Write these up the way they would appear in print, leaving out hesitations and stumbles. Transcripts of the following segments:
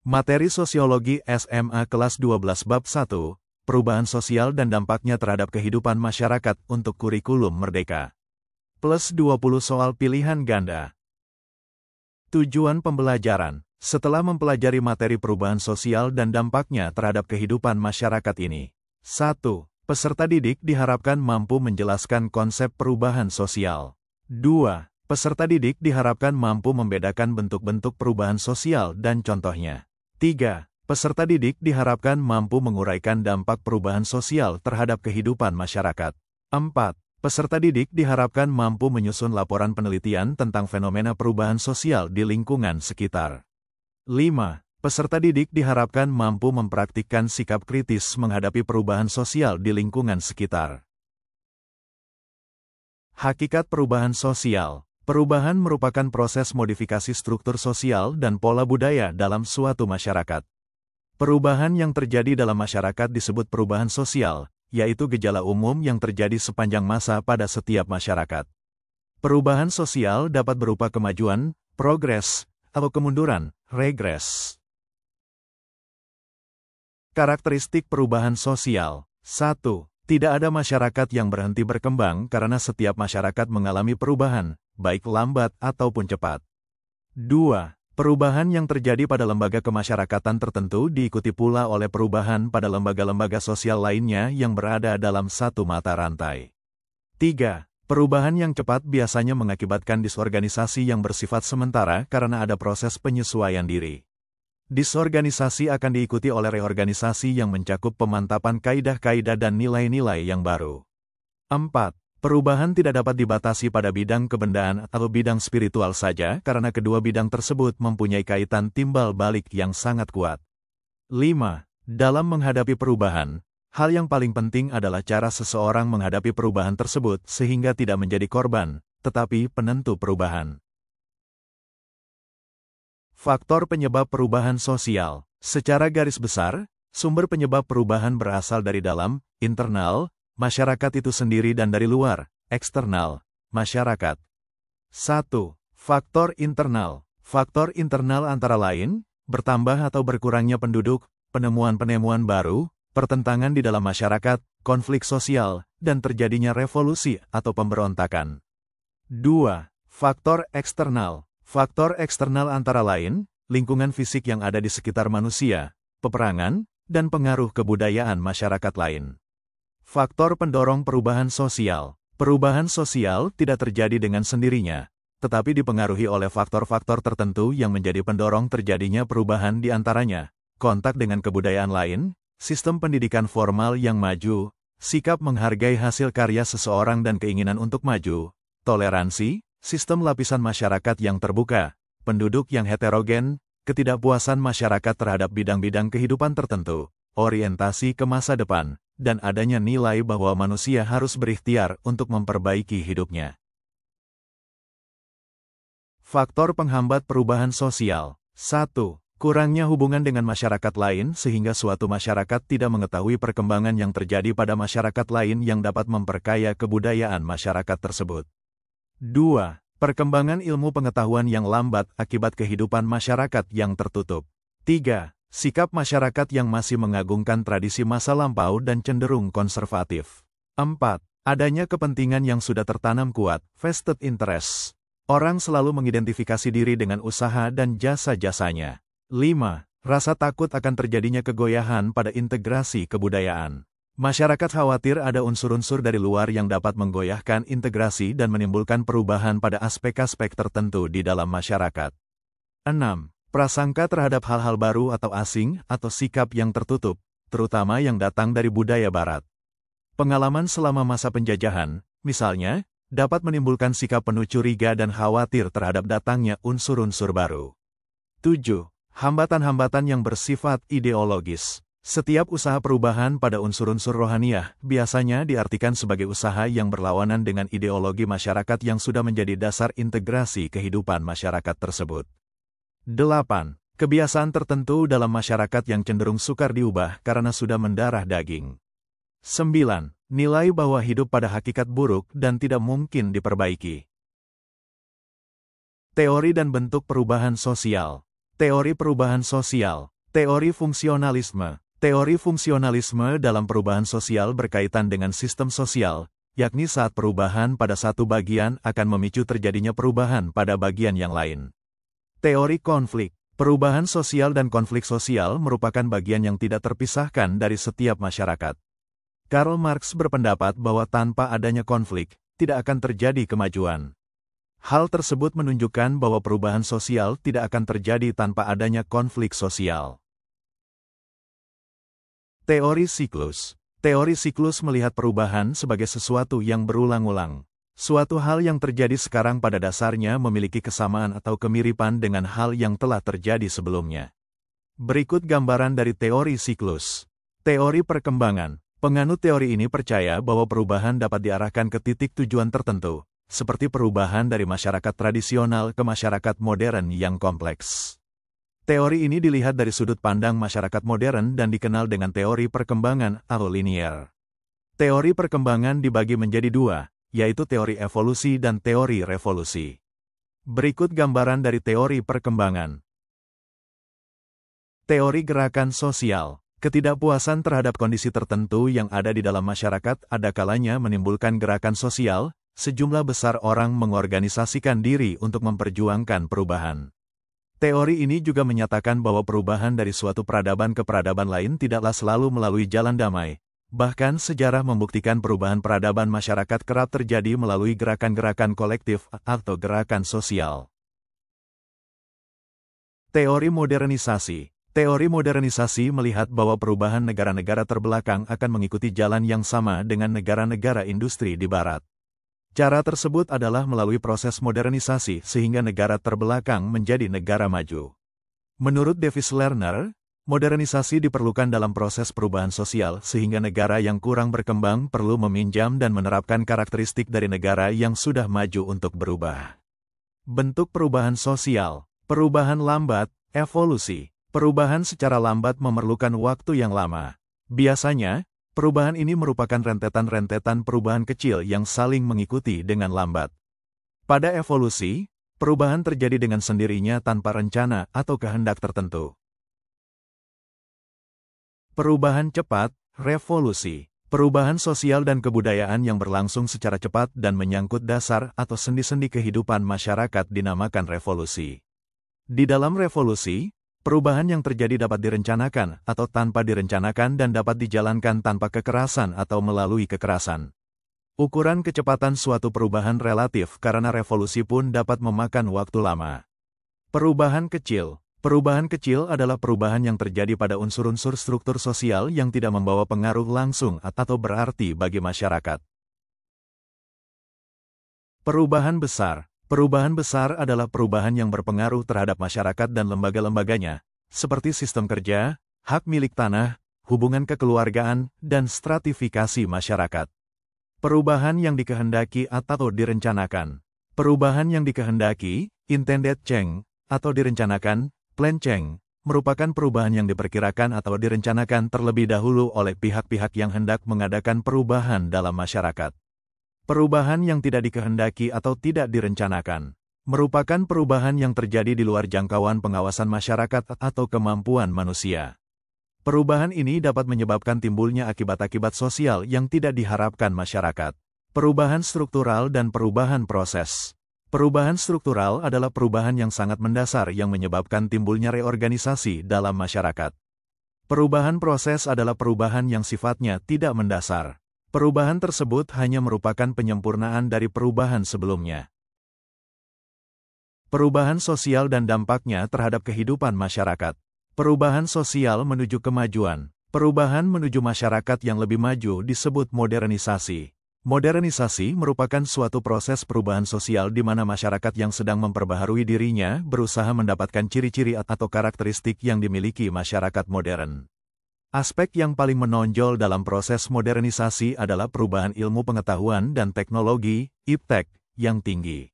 Materi Sosiologi SMA kelas 12 bab 1, Perubahan Sosial dan Dampaknya Terhadap Kehidupan Masyarakat untuk Kurikulum Merdeka. Plus 20 soal pilihan ganda. Tujuan pembelajaran. Setelah mempelajari materi perubahan sosial dan dampaknya terhadap kehidupan masyarakat ini. 1. Peserta didik diharapkan mampu menjelaskan konsep perubahan sosial. 2. Peserta didik diharapkan mampu membedakan bentuk-bentuk perubahan sosial dan contohnya. 3. Peserta didik diharapkan mampu menguraikan dampak perubahan sosial terhadap kehidupan masyarakat. 4. Peserta didik diharapkan mampu menyusun laporan penelitian tentang fenomena perubahan sosial di lingkungan sekitar. 5. Peserta didik diharapkan mampu mempraktikkan sikap kritis menghadapi perubahan sosial di lingkungan sekitar. Hakikat perubahan sosial. Perubahan merupakan proses modifikasi struktur sosial dan pola budaya dalam suatu masyarakat. Perubahan yang terjadi dalam masyarakat disebut perubahan sosial, yaitu gejala umum yang terjadi sepanjang masa pada setiap masyarakat. Perubahan sosial dapat berupa kemajuan, progres, atau kemunduran, regres. Karakteristik perubahan sosial. 1. Tidak ada masyarakat yang berhenti berkembang karena setiap masyarakat mengalami perubahan, baik lambat ataupun cepat. 2. Perubahan yang terjadi pada lembaga kemasyarakatan tertentu diikuti pula oleh perubahan pada lembaga-lembaga sosial lainnya yang berada dalam satu mata rantai. 3. Perubahan yang cepat biasanya mengakibatkan disorganisasi yang bersifat sementara karena ada proses penyesuaian diri. Disorganisasi akan diikuti oleh reorganisasi yang mencakup pemantapan kaidah-kaidah dan nilai-nilai yang baru. 4. Perubahan tidak dapat dibatasi pada bidang kebendaan atau bidang spiritual saja karena kedua bidang tersebut mempunyai kaitan timbal balik yang sangat kuat. 5. Dalam menghadapi perubahan, hal yang paling penting adalah cara seseorang menghadapi perubahan tersebut sehingga tidak menjadi korban, tetapi penentu perubahan. Faktor penyebab perubahan sosial. Secara garis besar, sumber penyebab perubahan berasal dari dalam, internal, masyarakat itu sendiri dan dari luar, eksternal, masyarakat. 1. Faktor internal. Faktor internal antara lain, bertambah atau berkurangnya penduduk, penemuan-penemuan baru, pertentangan di dalam masyarakat, konflik sosial, dan terjadinya revolusi atau pemberontakan. 2. Faktor eksternal. Faktor eksternal antara lain, lingkungan fisik yang ada di sekitar manusia, peperangan, dan pengaruh kebudayaan masyarakat lain. Faktor pendorong perubahan sosial. Perubahan sosial tidak terjadi dengan sendirinya, tetapi dipengaruhi oleh faktor-faktor tertentu yang menjadi pendorong terjadinya perubahan di antaranya, kontak dengan kebudayaan lain, sistem pendidikan formal yang maju, sikap menghargai hasil karya seseorang dan keinginan untuk maju, toleransi, sistem lapisan masyarakat yang terbuka, penduduk yang heterogen, ketidakpuasan masyarakat terhadap bidang-bidang kehidupan tertentu, orientasi ke masa depan, dan adanya nilai bahwa manusia harus berikhtiar untuk memperbaiki hidupnya. Faktor penghambat perubahan sosial. 1. Kurangnya hubungan dengan masyarakat lain sehingga suatu masyarakat tidak mengetahui perkembangan yang terjadi pada masyarakat lain yang dapat memperkaya kebudayaan masyarakat tersebut. 2. Perkembangan ilmu pengetahuan yang lambat akibat kehidupan masyarakat yang tertutup. 3. Sikap masyarakat yang masih mengagungkan tradisi masa lampau dan cenderung konservatif. 4. Adanya kepentingan yang sudah tertanam kuat, vested interest. Orang selalu mengidentifikasi diri dengan usaha dan jasa-jasanya. 5. Rasa takut akan terjadinya kegoyahan pada integrasi kebudayaan. Masyarakat khawatir ada unsur-unsur dari luar yang dapat menggoyahkan integrasi dan menimbulkan perubahan pada aspek-aspek tertentu di dalam masyarakat. 6. Prasangka terhadap hal-hal baru atau asing atau sikap yang tertutup, terutama yang datang dari budaya barat. Pengalaman selama masa penjajahan, misalnya, dapat menimbulkan sikap penuh curiga dan khawatir terhadap datangnya unsur-unsur baru. 7. Hambatan-hambatan yang bersifat ideologis. Setiap usaha perubahan pada unsur-unsur rohaniah biasanya diartikan sebagai usaha yang berlawanan dengan ideologi masyarakat yang sudah menjadi dasar integrasi kehidupan masyarakat tersebut. 8. Kebiasaan tertentu dalam masyarakat yang cenderung sukar diubah karena sudah mendarah daging. 9. Nilai bahwa hidup pada hakikat buruk dan tidak mungkin diperbaiki. Teori dan bentuk perubahan sosial. Teori perubahan sosial. Teori fungsionalisme. Teori fungsionalisme dalam perubahan sosial berkaitan dengan sistem sosial, yakni saat perubahan pada satu bagian akan memicu terjadinya perubahan pada bagian yang lain. Teori konflik. Perubahan sosial dan konflik sosial merupakan bagian yang tidak terpisahkan dari setiap masyarakat. Karl Marx berpendapat bahwa tanpa adanya konflik, tidak akan terjadi kemajuan. Hal tersebut menunjukkan bahwa perubahan sosial tidak akan terjadi tanpa adanya konflik sosial. Teori siklus. Teori siklus melihat perubahan sebagai sesuatu yang berulang-ulang. Suatu hal yang terjadi sekarang pada dasarnya memiliki kesamaan atau kemiripan dengan hal yang telah terjadi sebelumnya. Berikut gambaran dari teori siklus. Teori perkembangan. Penganut teori ini percaya bahwa perubahan dapat diarahkan ke titik tujuan tertentu, seperti perubahan dari masyarakat tradisional ke masyarakat modern yang kompleks. Teori ini dilihat dari sudut pandang masyarakat modern dan dikenal dengan teori perkembangan atau linier. Teori perkembangan dibagi menjadi dua, yaitu teori evolusi dan teori revolusi. Berikut gambaran dari teori perkembangan. Teori gerakan sosial. Ketidakpuasan terhadap kondisi tertentu yang ada di dalam masyarakat ada kalanya menimbulkan gerakan sosial. Sejumlah besar orang mengorganisasikan diri untuk memperjuangkan perubahan. Teori ini juga menyatakan bahwa perubahan dari suatu peradaban ke peradaban lain tidaklah selalu melalui jalan damai. Bahkan sejarah membuktikan perubahan peradaban masyarakat kerap terjadi melalui gerakan-gerakan kolektif atau gerakan sosial. Teori modernisasi. Teori modernisasi melihat bahwa perubahan negara-negara terbelakang akan mengikuti jalan yang sama dengan negara-negara industri di Barat. Cara tersebut adalah melalui proses modernisasi sehingga negara terbelakang menjadi negara maju. Menurut Davis Lerner, modernisasi diperlukan dalam proses perubahan sosial sehingga negara yang kurang berkembang perlu meminjam dan menerapkan karakteristik dari negara yang sudah maju untuk berubah. Bentuk perubahan sosial. Perubahan lambat, evolusi. Perubahan secara lambat memerlukan waktu yang lama. Biasanya, perubahan ini merupakan rentetan-rentetan perubahan kecil yang saling mengikuti dengan lambat. Pada evolusi, perubahan terjadi dengan sendirinya tanpa rencana atau kehendak tertentu. Perubahan cepat, revolusi. Perubahan sosial dan kebudayaan yang berlangsung secara cepat dan menyangkut dasar atau sendi-sendi kehidupan masyarakat dinamakan revolusi. Di dalam revolusi, perubahan yang terjadi dapat direncanakan atau tanpa direncanakan dan dapat dijalankan tanpa kekerasan atau melalui kekerasan. Ukuran kecepatan suatu perubahan relatif karena revolusi pun dapat memakan waktu lama. Perubahan kecil. Perubahan kecil adalah perubahan yang terjadi pada unsur-unsur struktur sosial yang tidak membawa pengaruh langsung atau berarti bagi masyarakat. Perubahan besar. Perubahan besar adalah perubahan yang berpengaruh terhadap masyarakat dan lembaga-lembaganya, seperti sistem kerja, hak milik tanah, hubungan kekeluargaan, dan stratifikasi masyarakat. Perubahan yang dikehendaki atau direncanakan. Perubahan yang dikehendaki, intended change, atau direncanakan, plan change, merupakan perubahan yang diperkirakan atau direncanakan terlebih dahulu oleh pihak-pihak yang hendak mengadakan perubahan dalam masyarakat. Perubahan yang tidak dikehendaki atau tidak direncanakan merupakan perubahan yang terjadi di luar jangkauan pengawasan masyarakat atau kemampuan manusia. Perubahan ini dapat menyebabkan timbulnya akibat-akibat sosial yang tidak diharapkan masyarakat. Perubahan struktural dan perubahan proses. Perubahan struktural adalah perubahan yang sangat mendasar yang menyebabkan timbulnya reorganisasi dalam masyarakat. Perubahan proses adalah perubahan yang sifatnya tidak mendasar. Perubahan tersebut hanya merupakan penyempurnaan dari perubahan sebelumnya. Perubahan sosial dan dampaknya terhadap kehidupan masyarakat. Perubahan sosial menuju kemajuan. Perubahan menuju masyarakat yang lebih maju disebut modernisasi. Modernisasi merupakan suatu proses perubahan sosial di mana masyarakat yang sedang memperbaharui dirinya berusaha mendapatkan ciri-ciri atau karakteristik yang dimiliki masyarakat modern. Aspek yang paling menonjol dalam proses modernisasi adalah perubahan ilmu pengetahuan dan teknologi, iptek, yang tinggi.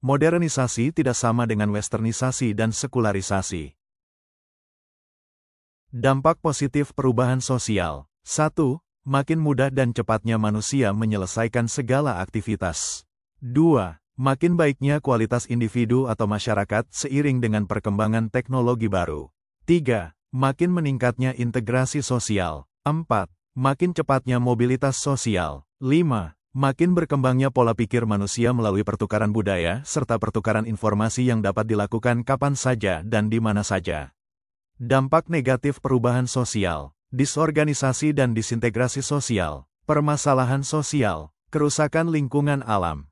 Modernisasi tidak sama dengan westernisasi dan sekularisasi. Dampak positif perubahan sosial. 1. Makin mudah dan cepatnya manusia menyelesaikan segala aktivitas. 2. Makin baiknya kualitas individu atau masyarakat seiring dengan perkembangan teknologi baru. 3. Makin meningkatnya integrasi sosial. 4. Makin cepatnya mobilitas sosial. 5. Makin berkembangnya pola pikir manusia melalui pertukaran budaya serta pertukaran informasi yang dapat dilakukan kapan saja dan di mana saja. Dampak negatif perubahan sosial, disorganisasi dan disintegrasi sosial, permasalahan sosial, kerusakan lingkungan alam.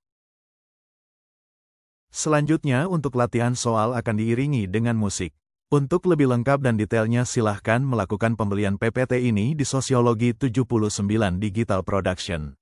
Selanjutnya untuk latihan soal akan diiringi dengan musik. Untuk lebih lengkap dan detailnya silahkan melakukan pembelian PPT ini di Sosiologi 79 Digital Production.